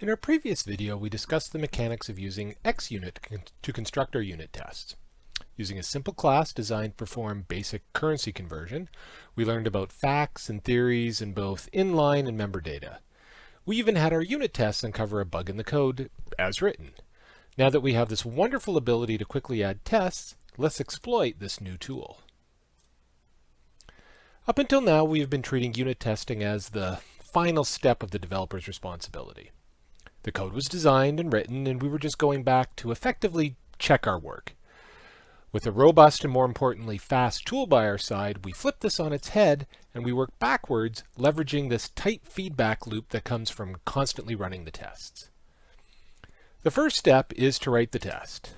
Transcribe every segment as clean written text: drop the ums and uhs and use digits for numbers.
In our previous video, we discussed the mechanics of using xUnit to construct our unit tests. Using a simple class designed to perform basic currency conversion, we learned about facts and theories in both inline and member data. We even had our unit tests uncover a bug in the code as written. Now that we have this wonderful ability to quickly add tests, let's exploit this new tool. Up until now, we have been treating unit testing as the final step of the developer's responsibility. The code was designed and written, and we were just going back to effectively check our work. With a robust and, more importantly, fast tool by our side, we flip this on its head and we work backwards, leveraging this tight feedback loop that comes from constantly running the tests. The first step is to write the test.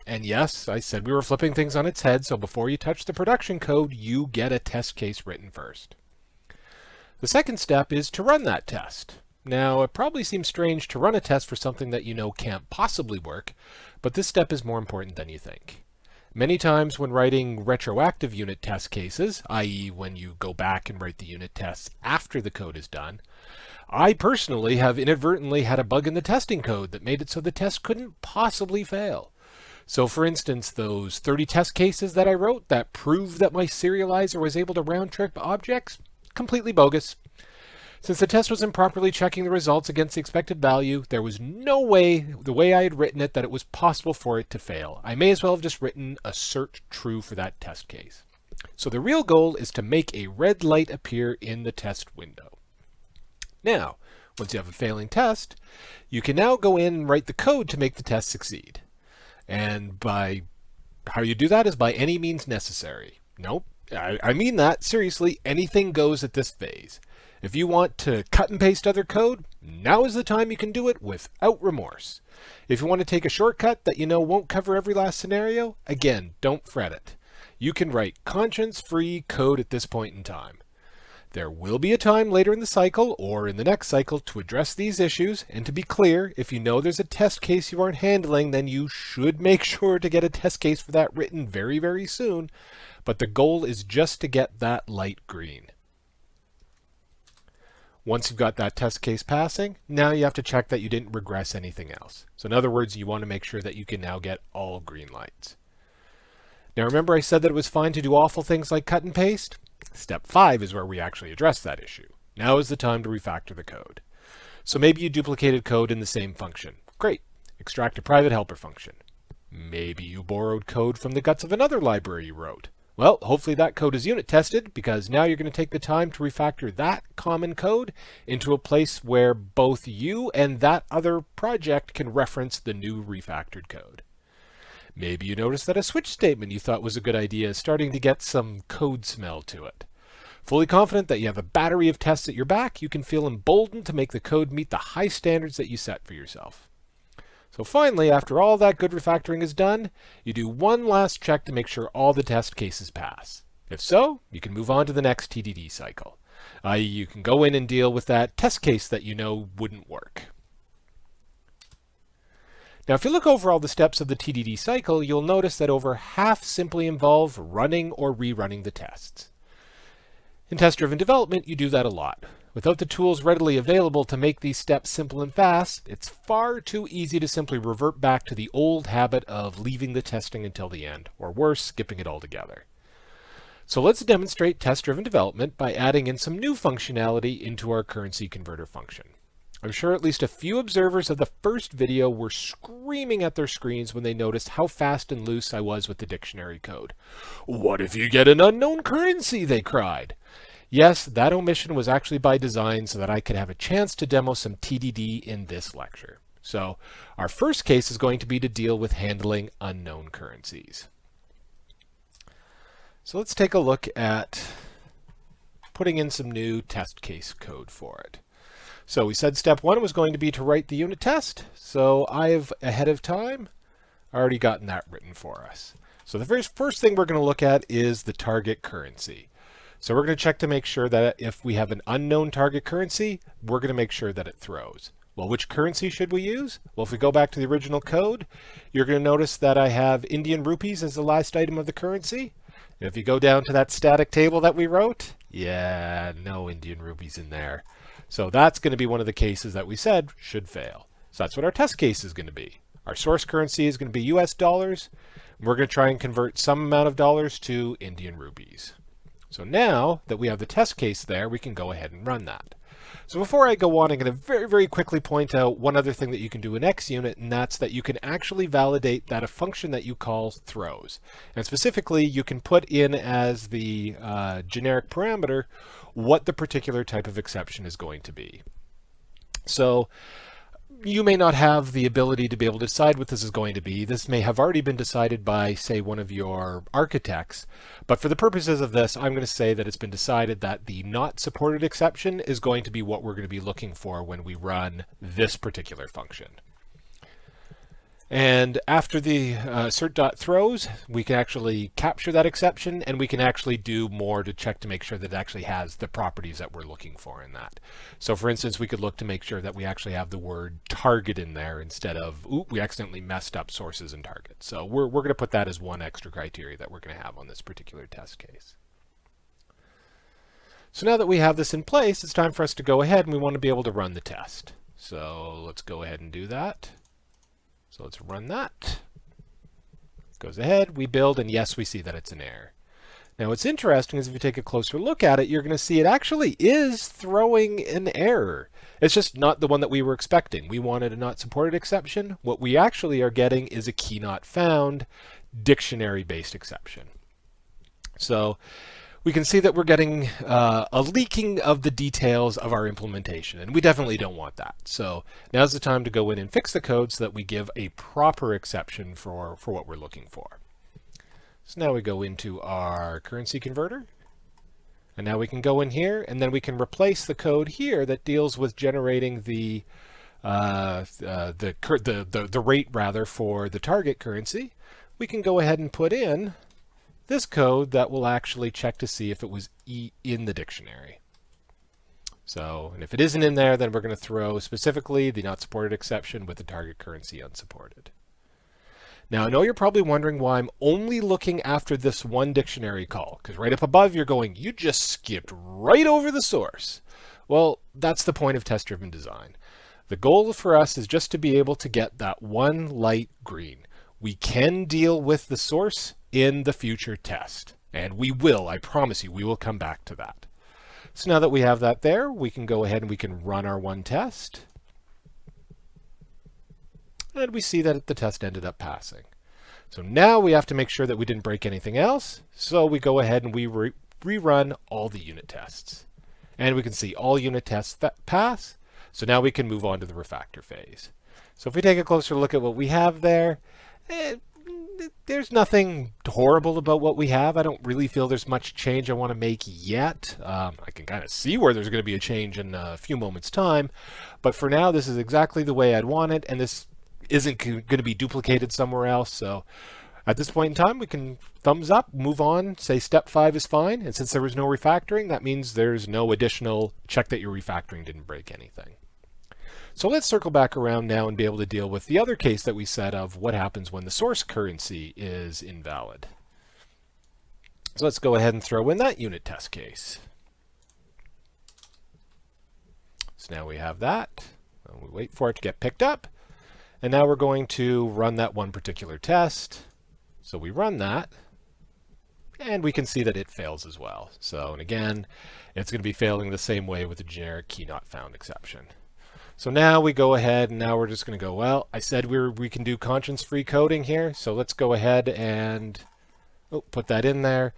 And yes, I said we were flipping things on its head, so before you touch the production code, you get a test case written first. The second step is to run that test. Now, it probably seems strange to run a test for something that you know can't possibly work, but this step is more important than you think. Many times when writing retroactive unit test cases, i.e. when you go back and write the unit tests after the code is done, I personally have inadvertently had a bug in the testing code that made it so the test couldn't possibly fail. So for instance, those 30 test cases that I wrote that proved that my serializer was able to round trip objects, completely bogus. Since the test was improperly checking the results against the expected value, there was no way, the way I had written it, that it was possible for it to fail. I may as well have just written assert true for that test case. So the real goal is to make a red light appear in the test window. Now, once you have a failing test, you can now go in and write the code to make the test succeed. And by how you do that is by any means necessary. Nope, I mean that, seriously, anything goes at this phase. If you want to cut and paste other code, now is the time you can do it without remorse. If you want to take a shortcut that you know won't cover every last scenario, again, don't fret it. You can write conscience-free code at this point in time. There will be a time later in the cycle or in the next cycle to address these issues, and to be clear, if you know there's a test case you aren't handling, then you should make sure to get a test case for that written very, very soon. But the goal is just to get that light green. Once you've got that test case passing, now you have to check that you didn't regress anything else. So in other words, you want to make sure that you can now get all green lights. Now remember I said that it was fine to do awful things like cut and paste? Step 5 is where we actually address that issue. Now is the time to refactor the code. So maybe you duplicated code in the same function. Great. Extract a private helper function. Maybe you borrowed code from the guts of another library you wrote. Well, hopefully that code is unit tested, because now you're going to take the time to refactor that common code into a place where both you and that other project can reference the new refactored code. Maybe you noticed that a switch statement you thought was a good idea is starting to get some code smell to it. Fully confident that you have a battery of tests at your back, you can feel emboldened to make the code meet the high standards that you set for yourself. So finally, after all that good refactoring is done, you do one last check to make sure all the test cases pass. If so, you can move on to the next TDD cycle. I.e. you can go in and deal with that test case that you know wouldn't work. Now if you look over all the steps of the TDD cycle, you'll notice that over half simply involve running or rerunning the tests. In test-driven development, you do that a lot. Without the tools readily available to make these steps simple and fast, it's far too easy to simply revert back to the old habit of leaving the testing until the end, or worse, skipping it altogether. So let's demonstrate test-driven development by adding in some new functionality into our currency converter function. I'm sure at least a few observers of the first video were screaming at their screens when they noticed how fast and loose I was with the dictionary code. "What if you get an unknown currency?" they cried. Yes, that omission was actually by design so that I could have a chance to demo some TDD in this lecture. So our first case is going to be to deal with handling unknown currencies. So let's take a look at putting in some new test case code for it. So we said step 1 was going to be to write the unit test. So I've ahead of time already gotten that written for us. So the first thing we're going to look at is the target currency. So we're going to check to make sure that if we have an unknown target currency, we're going to make sure that it throws. Well, which currency should we use? Well, if we go back to the original code, you're going to notice that I have Indian rupees as the last item of the currency. And if you go down to that static table that we wrote, yeah, no Indian rupees in there. So that's going to be one of the cases that we said should fail. So that's what our test case is going to be. Our source currency is going to be US dollars. We're going to try and convert some amount of dollars to Indian rupees. So now that we have the test case there, we can go ahead and run that. So before I go on, I'm going to very, very quickly point out one other thing that you can do in xUnit, and that's that you can actually validate that a function that you call throws. And specifically, you can put in as the generic parameter what the particular type of exception is going to be. So you may not have the ability to be able to decide what this is going to be. This may have already been decided by, say, one of your architects. But for the purposes of this, I'm going to say that it's been decided that the not supported exception is going to be what we're going to be looking for when we run this particular function. And after the assert.throws, we can actually capture that exception, and we can actually do more to check to make sure that it actually has the properties that we're looking for in that. So for instance, we could look to make sure that we actually have the word target in there instead of, oop, we accidentally messed up sources and targets. So we're going to put that as one extra criteria that we're going to have on this particular test case. So now that we have this in place, it's time for us to go ahead and we want to be able to run the test. So let's go ahead and do that. So let's run that. Goes ahead, we build, and yes, we see that it's an error. Now what's interesting is if you take a closer look at it, you're going to see it actually is throwing an error. It's just not the one that we were expecting. We wanted a not supported exception. What we actually are getting is a key not found dictionary-based exception. So we can see that we're getting a leaking of the details of our implementation, and we definitely don't want that. So now's the time to go in and fix the code so that we give a proper exception for what we're looking for. So now we go into our currency converter, and now we can go in here, and then we can replace the code here that deals with generating the rate rather for the target currency. We can go ahead and put in this code that will actually check to see if it was in the dictionary. So, and if it isn't in there, then we're going to throw specifically the not supported exception with the target currency unsupported. Now, I know you're probably wondering why I'm only looking after this one dictionary call, because right up above you're going, you just skipped right over the source. Well, that's the point of test-driven design. The goal for us is just to be able to get that one light green. We can deal with the source in the future test, and we will, I promise you, we will come back to that. So now that we have that there, we can go ahead and we can run our one test, and we see that the test ended up passing. So now we have to make sure that we didn't break anything else, so we go ahead and we rerun all the unit tests, and we can see all unit tests that pass. So now we can move on to the refactor phase. So if we take a closer look at what we have there, there's nothing horrible about what we have. I don't really feel there's much change I want to make yet. I can kind of see where there's going to be a change in a few moments' time. But for now, this is exactly the way I'd want it, and this isn't going to be duplicated somewhere else. So at this point in time, we can thumbs up, move on, say step 5 is fine. And since there was no refactoring, that means there's no additional check that your refactoring didn't break anything. So let's circle back around now and be able to deal with the other case that we said of what happens when the source currency is invalid. So let's go ahead and throw in that unit test case. So now we have that. We wait for it to get picked up. And now we're going to run that one particular test. So we run that, and we can see that it fails as well. So, and again, it's going to be failing the same way with the generic key not found exception. So now we go ahead, and now we're just going to go, well, I said we can do conscience-free coding here, so let's go ahead and put that in there.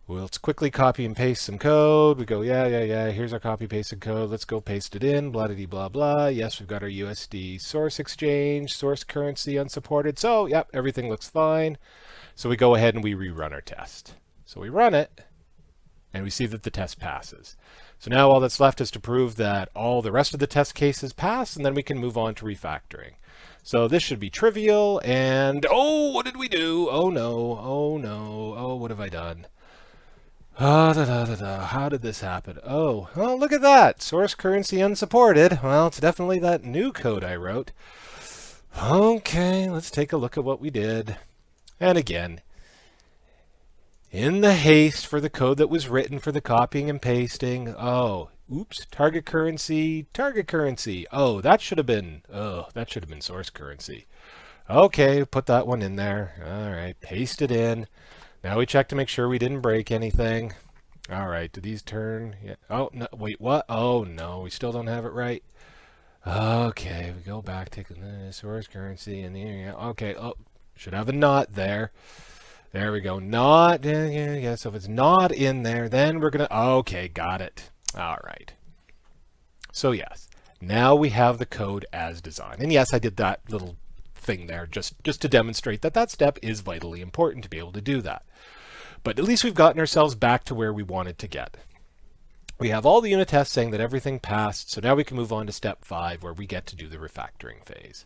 Let's quickly copy and paste some code. We go, yeah, here's our copy pasted code. Let's go paste it in, blah, blah. Yes, we've got our USD source exchange, source currency unsupported. So, yep, everything looks fine. So we go ahead and we rerun our test. So we run it, and we see that the test passes. So now all that's left is to prove that all the rest of the test cases pass, and then we can move on to refactoring. So this should be trivial, and oh, what did we do? Oh no, oh, what have I done? How did this happen? Oh, well, look at that. Source currency unsupported. Well, it's definitely that new code I wrote. Okay, let's take a look at what we did. And again, in the haste for the code that was written for the copying and pasting, oh, Oops, target currency, target currency. Oh, that should have been, source currency. Okay, put that one in there. All right, paste it in. Now we check to make sure we didn't break anything. All right, do these turn? Yeah. Oh, no, wait, what? Oh, no, we still don't have it right. Okay, we go back, take the source currency, and the, okay, oh, should have a not there. There we go, not, yeah, so if it's not in there, then we're gonna, okay, got it. All right. So yes, now we have the code as designed. And yes, I did that little thing there just to demonstrate that that step is vitally important to be able to do that. But at least we've gotten ourselves back to where we wanted to get. We have all the unit tests saying that everything passed, so now we can move on to step 5 where we get to do the refactoring phase.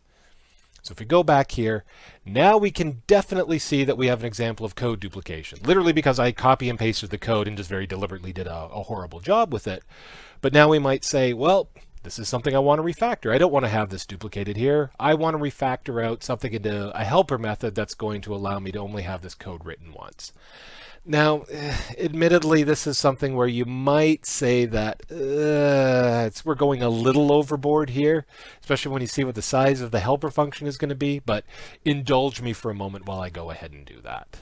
So if we go back here, now we can definitely see that we have an example of code duplication. Literally because I copy and pasted the code and just very deliberately did a horrible job with it. But now we might say, well, this is something I want to refactor. I don't want to have this duplicated here. I want to refactor out something into a helper method that's going to allow me to only have this code written once. Now, admittedly, this is something where you might say that we're going a little overboard here, especially when you see what the size of the helper function is going to be, but indulge me for a moment while I go ahead and do that.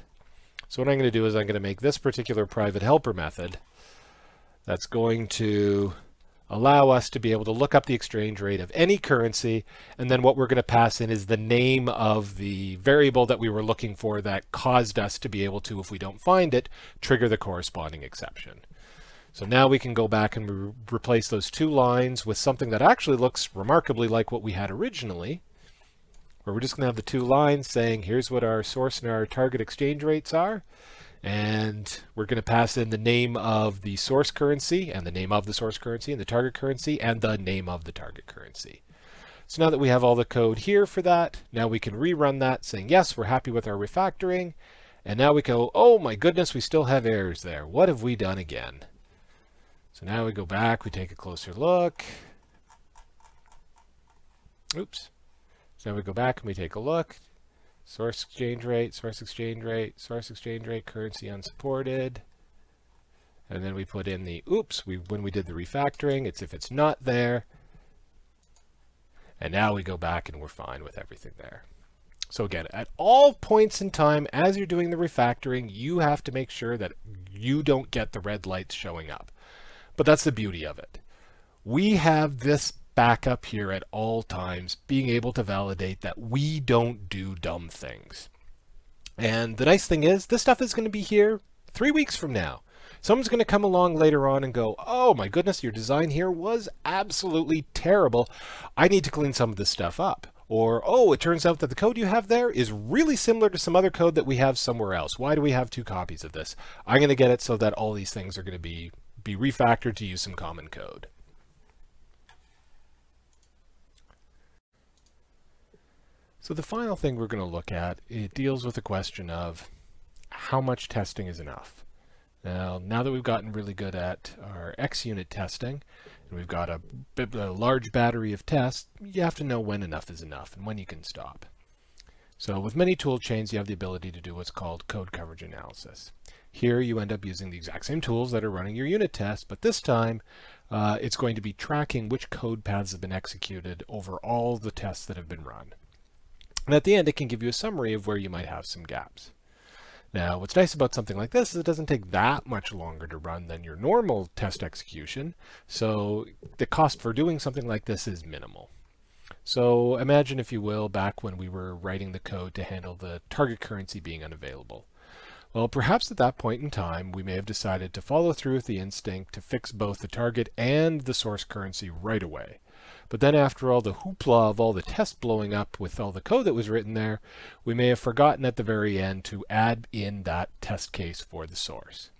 So what I'm going to do is I'm going to make this particular private helper method that's going to allow us to be able to look up the exchange rate of any currency, and then what we're going to pass in is the name of the variable that we were looking for that caused us to be able to, if we don't find it, trigger the corresponding exception. So now we can go back and replace those two lines with something that actually looks remarkably like what we had originally, where we're just going to have the two lines saying here's what our source and our target exchange rates are. And we're going to pass in the name of the source currency and the name of the source currency and the target currency and the name of the target currency. So now that we have all the code here for that, now we can rerun that saying, yes, we're happy with our refactoring. And now we go, oh my goodness, we still have errors there. What have we done again? So now we go back, we take a closer look. Oops. So now we go back and we take a look. Source exchange rate, source exchange rate, source exchange rate, currency unsupported. And then we put in the, oops, when we did the refactoring, it's if it's not there. And now we go back and we're fine with everything there. So again, at all points in time, as you're doing the refactoring, you have to make sure that you don't get the red lights showing up. But that's the beauty of it. We have this backup here at all times, being able to validate that we don't do dumb things. And the nice thing is, this stuff is going to be here 3 weeks from now. Someone's going to come along later on and go, oh my goodness, your design here was absolutely terrible. I need to clean some of this stuff up. Or, oh, it turns out that the code you have there is really similar to some other code that we have somewhere else. Why do we have 2 copies of this? I'm going to get it so that all these things are going to be refactored to use some common code. So the final thing we're going to look at, it deals with the question of how much testing is enough. Now that we've gotten really good at our xUnit testing, and we've got a large battery of tests, you have to know when enough is enough and when you can stop. So with many tool chains, you have the ability to do what's called code coverage analysis. Here you end up using the exact same tools that are running your unit test, but this time it's going to be tracking which code paths have been executed over all the tests that have been run. And at the end, it can give you a summary of where you might have some gaps. Now, what's nice about something like this is it doesn't take that much longer to run than your normal test execution, so the cost for doing something like this is minimal. So imagine, if you will, back when we were writing the code to handle the target currency being unavailable. Well, perhaps at that point in time, we may have decided to follow through with the instinct to fix both the target and the source currency right away. But then after all the hoopla of all the tests blowing up with all the code that was written there, we may have forgotten at the very end to add in that test case for the source.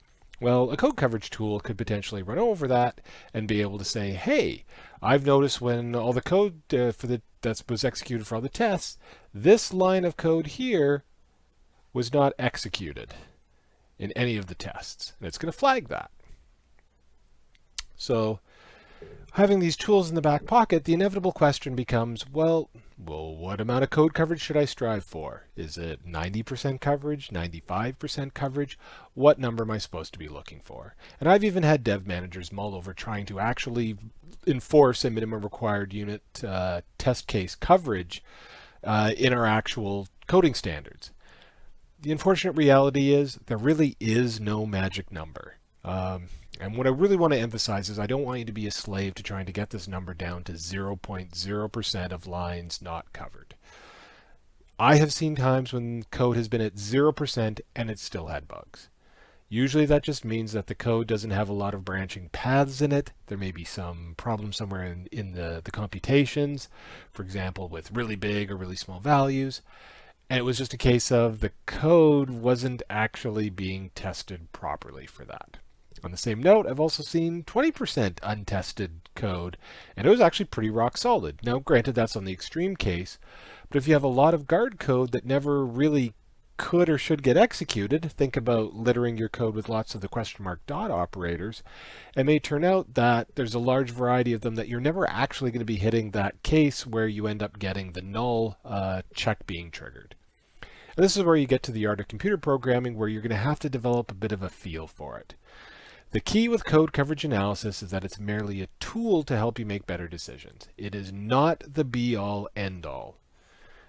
Well, a code coverage tool could potentially run over that and be able to say, hey, I've noticed when all the code that was executed for all the tests, this line of code here was not executed in any of the tests. And it's going to flag that. So Having these tools in the back pocket, the inevitable question becomes, well, what amount of code coverage should I strive for? Is it 90% coverage, 95% coverage? What number am I supposed to be looking for? And I've even had dev managers mull over trying to actually enforce a minimum required unit test case coverage in our actual coding standards. The unfortunate reality is there really is no magic number. And what I really want to emphasize is I don't want you to be a slave to trying to get this number down to 0.0% of lines not covered. I have seen times when code has been at 0% and it still had bugs. Usually that just means that the code doesn't have a lot of branching paths in it. There may be some problem somewhere in the computations, for example, with really big or really small values. And it was just a case of the code wasn't actually being tested properly for that. On the same note, I've also seen 20% untested code, and it was actually pretty rock solid. Now, granted, that's on the extreme case, but if you have a lot of guard code that never really could or should get executed, think about littering your code with lots of the question mark dot operators, it may turn out that there's a large variety of them that you're never actually going to be hitting that case where you end up getting the null check being triggered. And this is where you get to the art of computer programming, where you're going to have to develop a bit of a feel for it. The key with code coverage analysis is that it's merely a tool to help you make better decisions. It is not the be-all, end-all.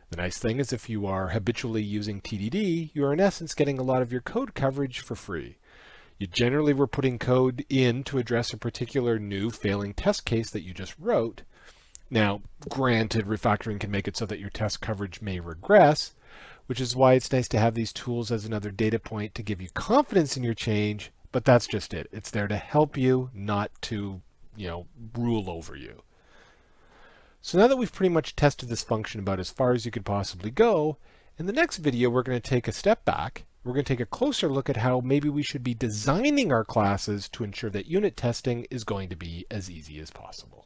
The nice thing is if you are habitually using TDD, you are in essence getting a lot of your code coverage for free. You generally were putting code in to address a particular new failing test case that you just wrote. Now, granted, refactoring can make it so that your test coverage may regress, which is why it's nice to have these tools as another data point to give you confidence in your change. But that's just it. It's there to help you, not to, rule over you. So now that we've pretty much tested this function about as far as you could possibly go, in the next video we're going to take a step back. We're going to take a closer look at how maybe we should be designing our classes to ensure that unit testing is going to be as easy as possible.